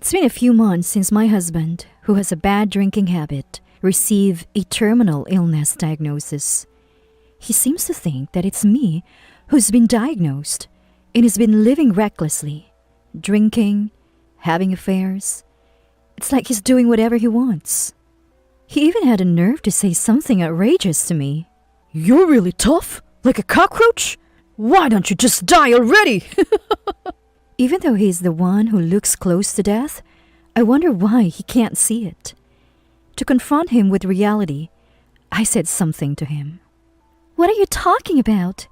It's been a few months since my husband, who has a bad drinking habit, received a terminal illness diagnosis. He seems to think that it's me who's been diagnosed and has been living recklessly, drinking, having affairs. It's like he's doing whatever he wants. He even had a nerve to say something outrageous to me. "You're really tough? Like a cockroach? Why don't you just die already?" Even though he's the one who looks close to death, I wonder why he can't see it. To confront him with reality, I said something to him. "What are you talking about?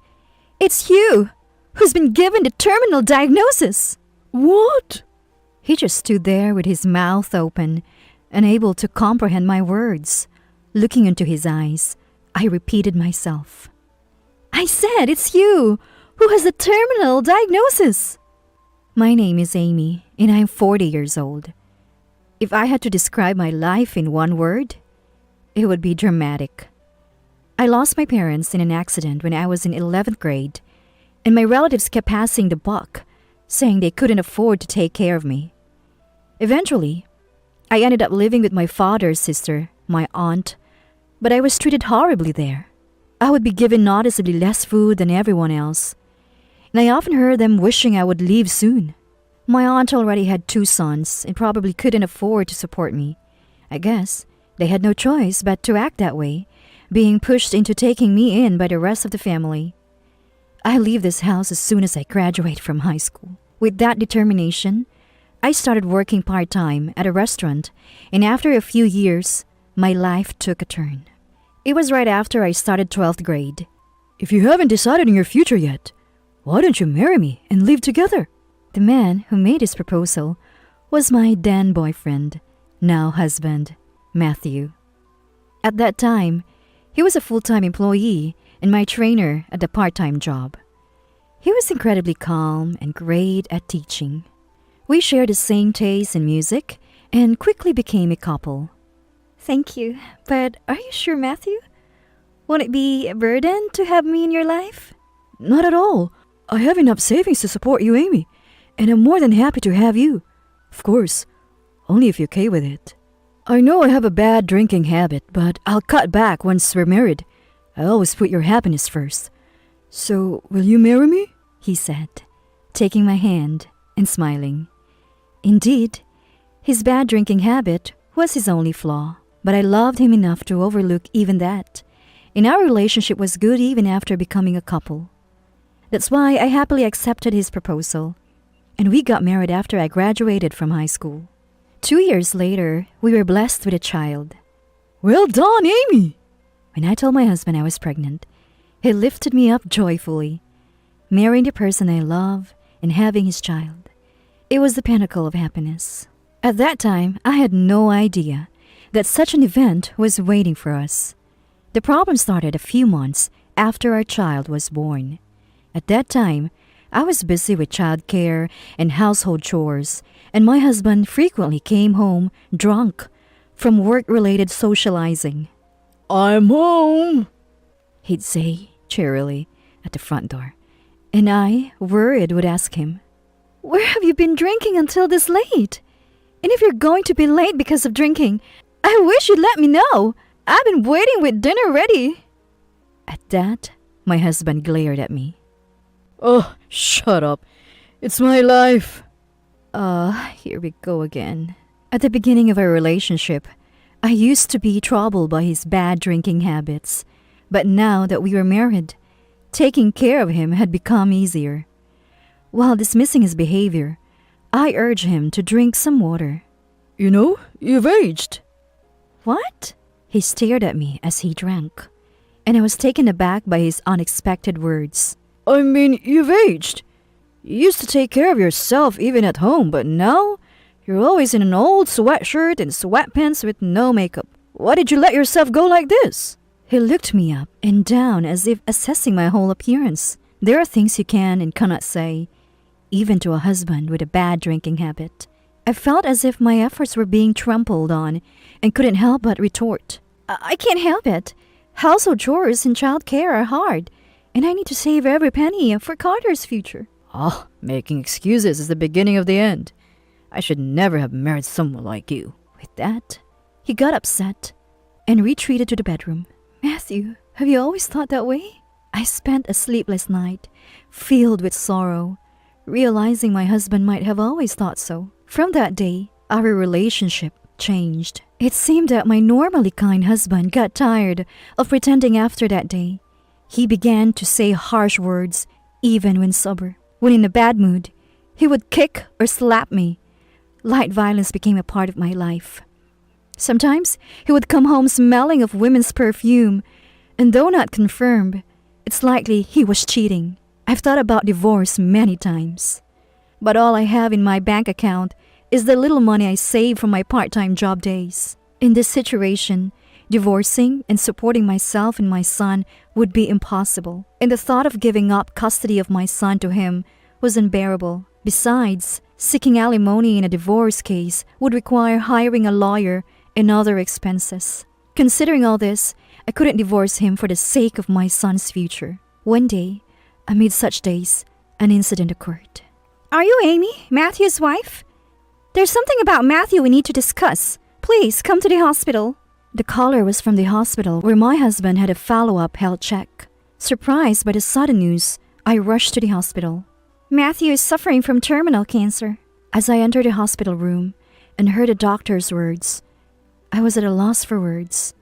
It's you who's been given the terminal diagnosis." "What?" He just stood there with his mouth open, unable to comprehend my words. Looking into his eyes, I repeated myself. "I said it's you who has the terminal diagnosis." My name is Amy, and I'm 40 years old. If I had to describe my life in one word, it would be dramatic. I lost my parents in an accident when I was in 11th grade, and my relatives kept passing the buck, saying they couldn't afford to take care of me. Eventually, I ended up living with my father's sister, my aunt, but I was treated horribly there. I would be given noticeably less food than everyone else, and I often heard them wishing I would leave soon. My aunt already had 2 sons and probably couldn't afford to support me. I guess they had no choice but to act that way, being pushed into taking me in by the rest of the family. I leave this house as soon as I graduate from high school. With that determination, I started working part-time at a restaurant, and after a few years, my life took a turn. It was right after I started 12th grade. "If you haven't decided on your future yet, why don't you marry me and live together?" The man who made this proposal was my then boyfriend, now husband, Matthew. At that time, he was a full-time employee and my trainer at the part-time job. He was incredibly calm and great at teaching. We shared the same taste in music and quickly became a couple. "Thank you, but are you sure, Matthew? Won't it be a burden to have me in your life?" "Not at all. I have enough savings to support you, Amy, and I'm more than happy to have you. Of course, only if you're okay with it. I know I have a bad drinking habit, but I'll cut back once we're married. I always put your happiness first. So, will you marry me?" he said, taking my hand and smiling. Indeed, his bad drinking habit was his only flaw, but I loved him enough to overlook even that, and our relationship was good even after becoming a couple. That's why I happily accepted his proposal, and we got married after I graduated from high school. 2 years later, we were blessed with a child. "Well done, Amy!" When I told my husband I was pregnant, he lifted me up joyfully. Marrying the person I love and having his child, it was the pinnacle of happiness. At that time, I had no idea that such an event was waiting for us. The problem started a few months after our child was born. At that time, I was busy with childcare and household chores, and my husband frequently came home drunk from work-related socializing. "I'm home," he'd say cheerily at the front door, and I, worried, would ask him, "Where have you been drinking until this late? And if you're going to be late because of drinking, I wish you'd let me know. I've been waiting with dinner ready." At that, my husband glared at me. "Oh, shut up. It's my life." Here we go again. At the beginning of our relationship, I used to be troubled by his bad drinking habits, but now that we were married, taking care of him had become easier. While dismissing his behavior, I urged him to drink some water. "You know, you've aged." "What?" He stared at me as he drank, and I was taken aback by his unexpected words. "I mean, you've aged. You used to take care of yourself even at home, but now you're always in an old sweatshirt and sweatpants with no makeup. Why did you let yourself go like this?" He looked me up and down as if assessing my whole appearance. There are things you can and cannot say, even to a husband with a bad drinking habit. I felt as if my efforts were being trampled on and couldn't help but retort. I can't help it. Household chores and childcare are hard, and I need to save every penny for Carter's future." "Making excuses is the beginning of the end. I should never have married someone like you. With that, he got upset and retreated to the bedroom. Matthew, have you always thought that way? I spent a sleepless night, filled with sorrow, realizing my husband might have always thought so. From that day, our relationship changed. It seemed that my normally kind husband got tired of pretending after that day. He began to say harsh words even when sober. When in a bad mood, he would kick or slap me. Light violence became a part of my life. Sometimes he would come home smelling of women's perfume, and though not confirmed, it's likely he was cheating. I've thought about divorce many times, but all I have in my bank account is the little money I saved from my part-time job days. In this situation, divorcing and supporting myself and my son would be impossible, and the thought of giving up custody of my son to him was unbearable. Besides, seeking alimony in a divorce case would require hiring a lawyer and other expenses. Considering all this, I couldn't divorce him for the sake of my son's future. One day, amid such days, an incident occurred. Are you Amy, Matthew's wife? There's something about Matthew we need to discuss. Please come to the hospital. The caller was from the hospital where my husband had a follow-up health check. Surprised by the sudden news, I rushed to the hospital. Matthew is suffering from terminal cancer. As I entered the hospital room and heard the doctor's words, I was at a loss for words.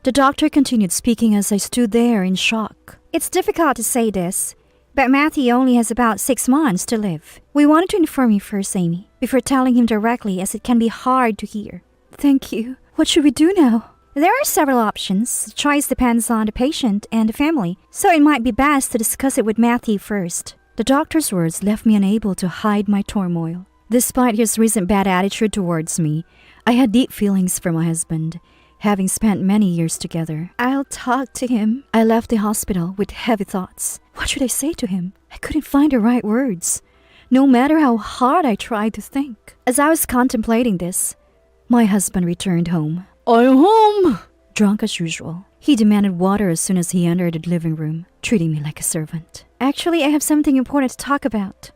The doctor continued speaking as I stood there in shock. It's difficult to say this, but Matthew only has about 6 months to live. We wanted to inform you first, Amy, before telling him directly, as it can be hard to hear. Thank you. What should we do now? There are several options. The choice depends on the patient and the family, so it might be best to discuss it with Matthew first. The doctor's words left me unable to hide my turmoil. Despite his recent bad attitude towards me, I had deep feelings for my husband, having spent many years together. I'll talk to him. I left the hospital with heavy thoughts. What should I say to him? I couldn't find the right words, no matter how hard I tried to think. As I was contemplating this, my husband returned home. I'm home! Drunk as usual. He demanded water as soon as he entered the living room, treating me like a servant. Actually, I have something important to talk about.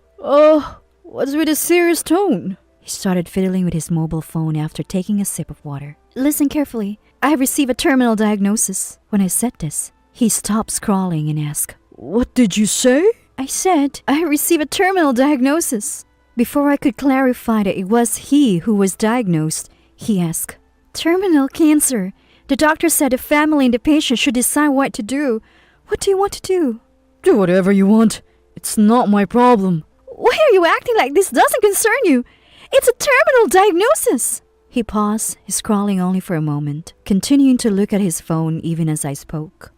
What's with a serious tone? He started fiddling with his mobile phone after taking a sip of water. Listen carefully. I have received a terminal diagnosis. When I said this, he stopped scrawling and asked, What did you say? I said, I have received a terminal diagnosis. Before I could clarify that it was he who was diagnosed, he asked, Terminal cancer. The doctor said the family and the patient should decide what to do. What do you want to do? Do whatever you want. It's not my problem. Why are you acting like this doesn't concern you? It's a terminal diagnosis. He paused, scrawling only for a moment, continuing to look at his phone even as I spoke.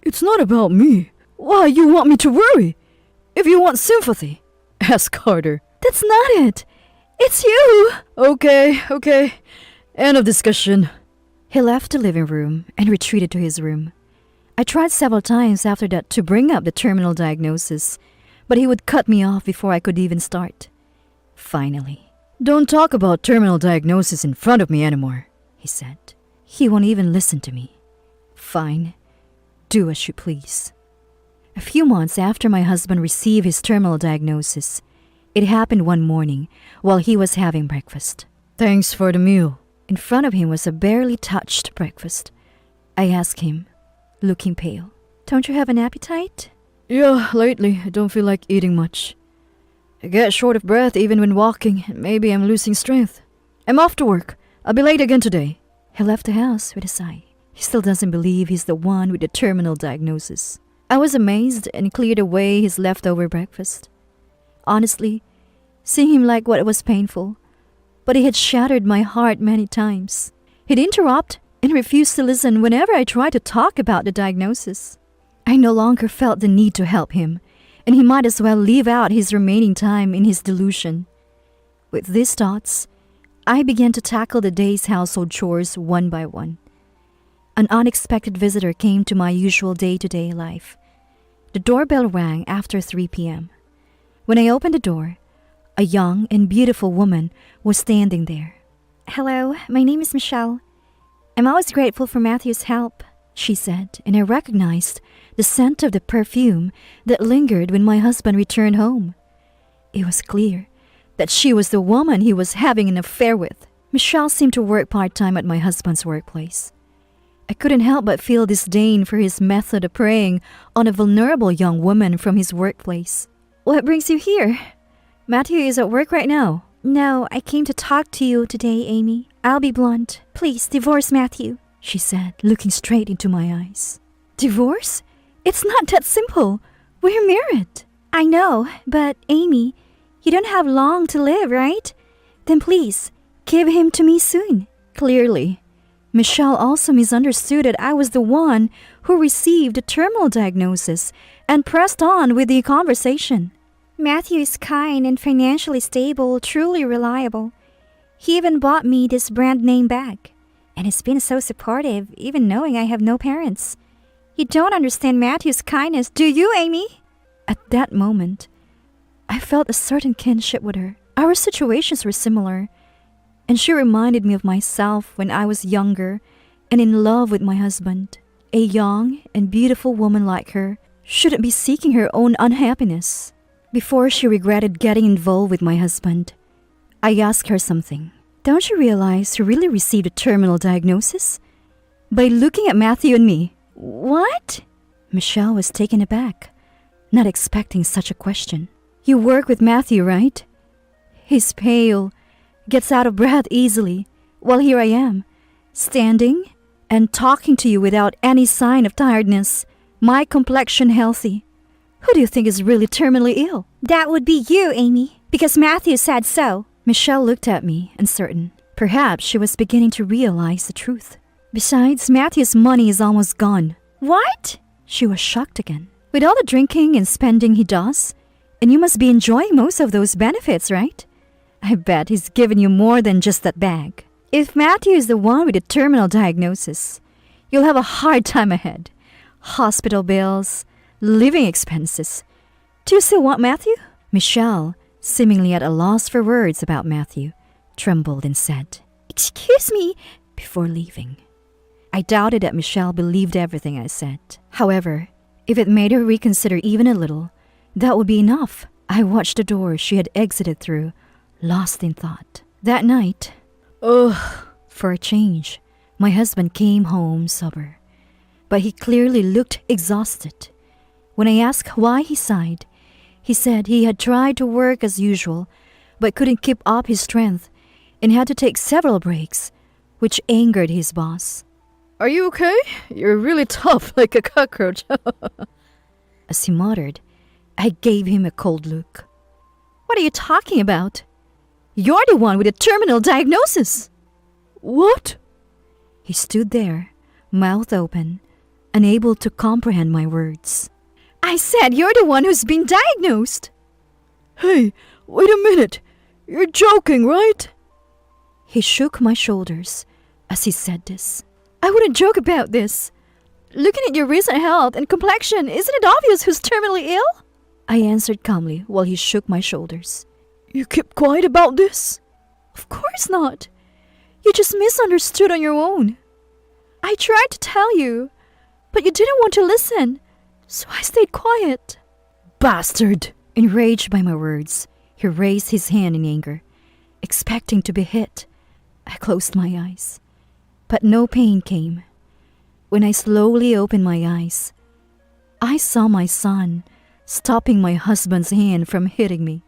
It's not about me. Why you want me to worry? If you want sympathy, ask Carter. That's not it. It's you. Okay. End of discussion. He left the living room and retreated to his room. I tried several times after that to bring up the terminal diagnosis, but he would cut me off before I could even start. Finally, Don't talk about terminal diagnosis in front of me anymore, he said. He won't even listen to me. Fine. Do as you please. A few months after my husband received his terminal diagnosis, it happened one morning while he was having breakfast. Thanks for the meal. In front of him was a barely touched breakfast. I asked him, looking pale, Don't you have an appetite? Yeah, lately I don't feel like eating much. I get short of breath even when walking, and maybe I'm losing strength. I'm off to work. I'll be late again today. He left the house with a sigh. He still doesn't believe he's the one with the terminal diagnosis. I was amazed and cleared away his leftover breakfast. Honestly, seeing him like what was painful, but he had shattered my heart many times. He'd interrupt and refuse to listen whenever I tried to talk about the diagnosis. I no longer felt the need to help him, and he might as well leave out his remaining time in his delusion. With these thoughts, I began to tackle the day's household chores one by one. An unexpected visitor came to my usual day-to-day life. The doorbell rang after 3 p.m. When I opened the door, a young and beautiful woman was standing there. Hello, my name is Michelle. I'm always grateful for Matthew's help, she said, and I recognized the scent of the perfume that lingered when my husband returned home. It was clear, that she was the woman he was having an affair with. Michelle seemed to work part-time at my husband's workplace. I couldn't help but feel disdain for his method of preying on a vulnerable young woman from his workplace. What brings you here? Matthew is at work right now. No, I came to talk to you today, Amy. I'll be blunt. Please divorce Matthew, she said, looking straight into my eyes. Divorce? It's not that simple. We're married. I know, but Amy, you don't have long to live, right? Then please, give him to me soon. Clearly, Michelle also misunderstood that I was the one who received a terminal diagnosis and pressed on with the conversation. Matthew is kind and financially stable, truly reliable. He even bought me this brand name bag. And he's been so supportive, even knowing I have no parents. You don't understand Matthew's kindness, do you, Amy? At that moment, I felt a certain kinship with her. Our situations were similar, and she reminded me of myself when I was younger and in love with my husband. A young and beautiful woman like her shouldn't be seeking her own unhappiness. Before she regretted getting involved with my husband, I asked her something. Don't you realize you really received a terminal diagnosis? By looking at Matthew and me. What? Michelle was taken aback, not expecting such a question. You work with Matthew, right? He's pale, gets out of breath easily, while here I am, standing and talking to you without any sign of tiredness, my complexion healthy. Who do you think is really terminally ill? That would be you, Amy, because Matthew said so. Michelle looked at me, uncertain. Perhaps she was beginning to realize the truth. Besides, Matthew's money is almost gone. What? She was shocked again. With all the drinking and spending he does, and you must be enjoying most of those benefits, right? I bet he's given you more than just that bag. If Matthew is the one with a terminal diagnosis, you'll have a hard time ahead. Hospital bills, living expenses. Do you still want Matthew? Michelle, seemingly at a loss for words about Matthew, trembled and said, Excuse me, before leaving. I doubted that Michelle believed everything I said. However, if it made her reconsider even a little, that would be enough. I watched the door she had exited through, lost in thought. That night, for a change, my husband came home sober, but he clearly looked exhausted. When I asked why he sighed, he said he had tried to work as usual, but couldn't keep up his strength and had to take several breaks, which angered his boss. Are you okay? You're really tough like a cockroach. As he muttered, I gave him a cold look. What are you talking about? You're the one with a terminal diagnosis. What? He stood there, mouth open, unable to comprehend my words. I said you're the one who's been diagnosed. Hey, wait a minute. You're joking, right? He shook my shoulders as he said this. I wouldn't joke about this. Looking at your recent health and complexion, isn't it obvious who's terminally ill? I answered calmly while he shook my shoulders. You kept quiet about this? Of course not. You just misunderstood on your own. I tried to tell you, but you didn't want to listen, so I stayed quiet. Bastard! Enraged by my words, he raised his hand in anger, expecting to be hit. I closed my eyes, but no pain came. When I slowly opened my eyes, I saw my son stopping my husband's hand from hitting me.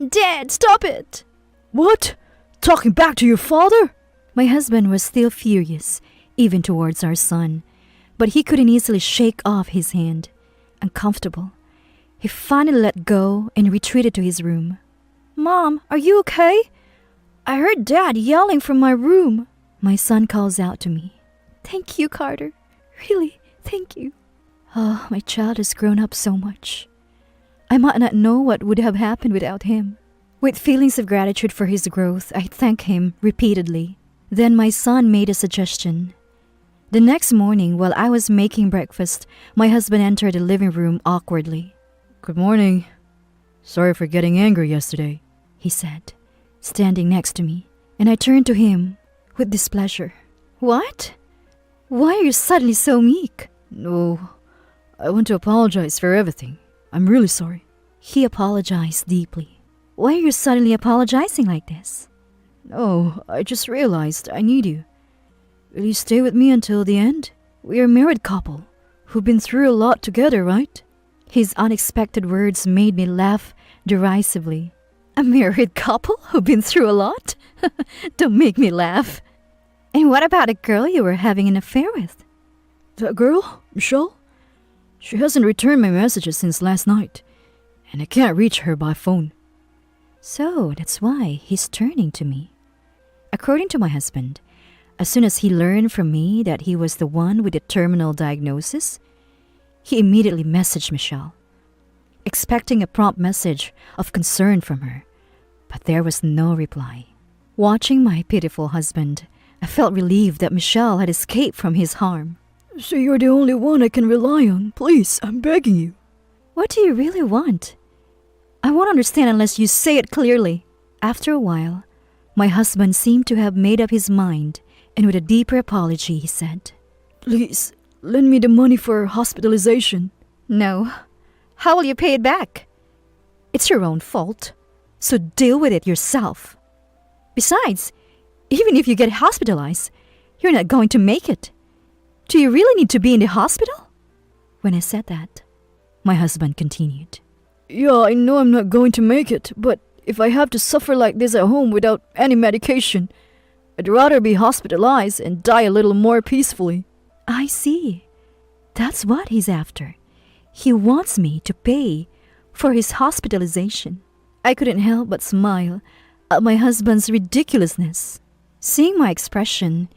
Dad, stop it! What? Talking back to your father? My husband was still furious, even towards our son, but he couldn't easily shake off his hand. Uncomfortable, he finally let go and retreated to his room. Mom, are you okay? I heard Dad yelling from my room. My son calls out to me. Thank you, Carter. Really, thank you. Oh, my child has grown up so much. I might not know what would have happened without him. With feelings of gratitude for his growth, I thank him repeatedly. Then my son made a suggestion. The next morning, while I was making breakfast, my husband entered the living room awkwardly. Good morning. Sorry for getting angry yesterday, he said, standing next to me, and I turned to him with displeasure. What? Why are you suddenly so meek? No, I want to apologize for everything. I'm really sorry. He apologized deeply. Why are you suddenly apologizing like this? No, I just realized I need you. Will you stay with me until the end? We are a married couple who've been through a lot together, right? His unexpected words made me laugh derisively. A married couple who've been through a lot? Don't make me laugh. And what about a girl you were having an affair with? That girl, Michelle? She hasn't returned my messages since last night, and I can't reach her by phone. So that's why he's turning to me. According to my husband, as soon as he learned from me that he was the one with the terminal diagnosis, he immediately messaged Michelle, expecting a prompt message of concern from her, but there was no reply. Watching my pitiful husband, I felt relieved that Michelle had escaped from his harm. So you're the only one I can rely on. Please, I'm begging you. What do you really want? I won't understand unless you say it clearly. After a while, my husband seemed to have made up his mind, and with a deeper apology, he said, Please, lend me the money for hospitalization. No. How will you pay it back? It's your own fault, so deal with it yourself. Besides, even if you get hospitalized, you're not going to make it. Do you really need to be in the hospital? When I said that, my husband continued, Yeah, I know I'm not going to make it, but if I have to suffer like this at home without any medication, I'd rather be hospitalized and die a little more peacefully. I see. That's what he's after. He wants me to pay for his hospitalization. I couldn't help but smile at my husband's ridiculousness. Seeing my expression,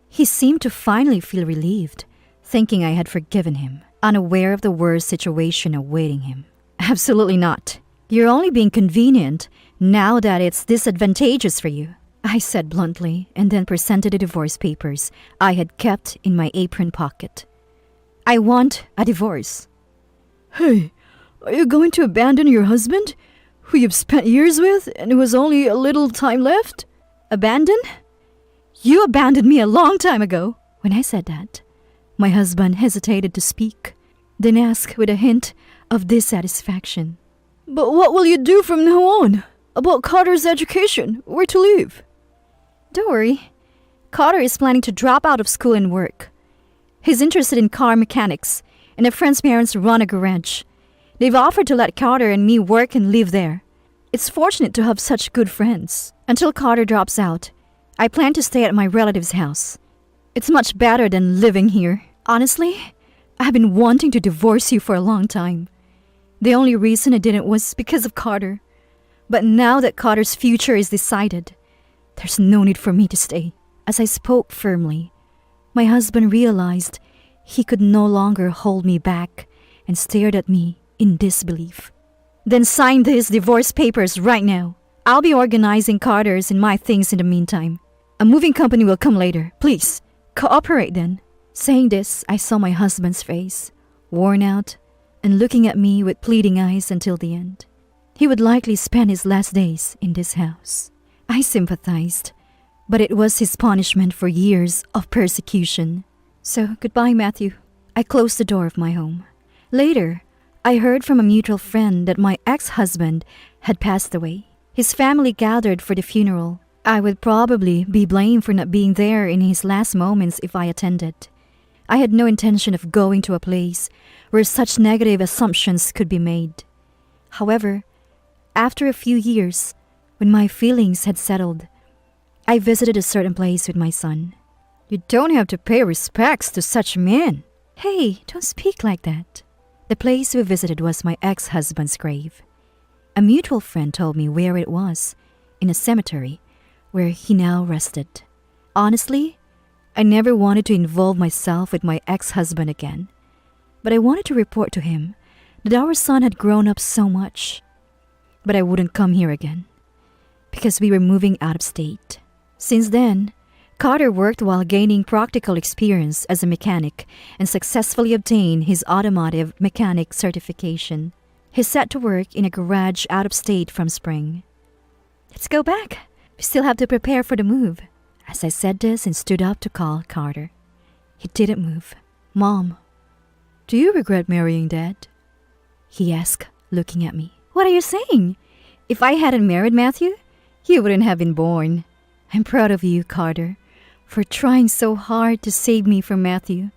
he seemed to finally feel relieved, thinking I had forgiven him, unaware of the worst situation awaiting him. Absolutely not. You're only being convenient now that it's disadvantageous for you, I said bluntly, and then presented the divorce papers I had kept in my apron pocket. I want a divorce. Hey, are you going to abandon your husband, who you've spent years with and who has only a little time left? Abandon? You abandoned me a long time ago. When I said that, my husband hesitated to speak, then asked with a hint of dissatisfaction. But what will you do from now on? About Carter's education, where to live? Don't worry. Carter is planning to drop out of school and work. He's interested in car mechanics, and a friend's parents run a garage. They've offered to let Carter and me work and live there. It's fortunate to have such good friends. Until Carter drops out, I plan to stay at my relative's house. It's much better than living here. Honestly, I've been wanting to divorce you for a long time. The only reason I didn't was because of Carter. But now that Carter's future is decided, there's no need for me to stay. As I spoke firmly, my husband realized he could no longer hold me back and stared at me in disbelief. Then sign these divorce papers right now. I'll be organizing Carter's and my things in the meantime. A moving company will come later. Please, cooperate then. Saying this, I saw my husband's face, worn out, and looking at me with pleading eyes until the end. He would likely spend his last days in this house. I sympathized, but it was his punishment for years of persecution. So, goodbye, Matthew. I closed the door of my home. Later, I heard from a mutual friend that my ex-husband had passed away. His family gathered for the funeral. I would probably be blamed for not being there in his last moments if I attended. I had no intention of going to a place where such negative assumptions could be made. However, after a few years, when my feelings had settled, I visited a certain place with my son. You don't have to pay respects to such men. Hey, don't speak like that. The place we visited was my ex-husband's grave. A mutual friend told me where it was, in a cemetery, where he now rested. Honestly, I never wanted to involve myself with my ex-husband again, but I wanted to report to him that our son had grown up so much. But I wouldn't come here again, because we were moving out of state. Since then, Carter worked while gaining practical experience as a mechanic and successfully obtained his automotive mechanic certification. He's set to work in a garage out of state from spring. Let's go back. We still have to prepare for the move. As I said this and stood up to call Carter, he didn't move. Mom, do you regret marrying Dad? He asked, looking at me. What are you saying? If I hadn't married Matthew, he wouldn't have been born. I'm proud of you, Carter, for trying so hard to save me from Matthew.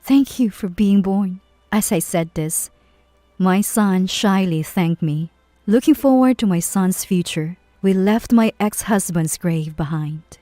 Thank you for being born. As I said this, my son shyly thanked me. Looking forward to my son's future, we left my ex-husband's grave behind.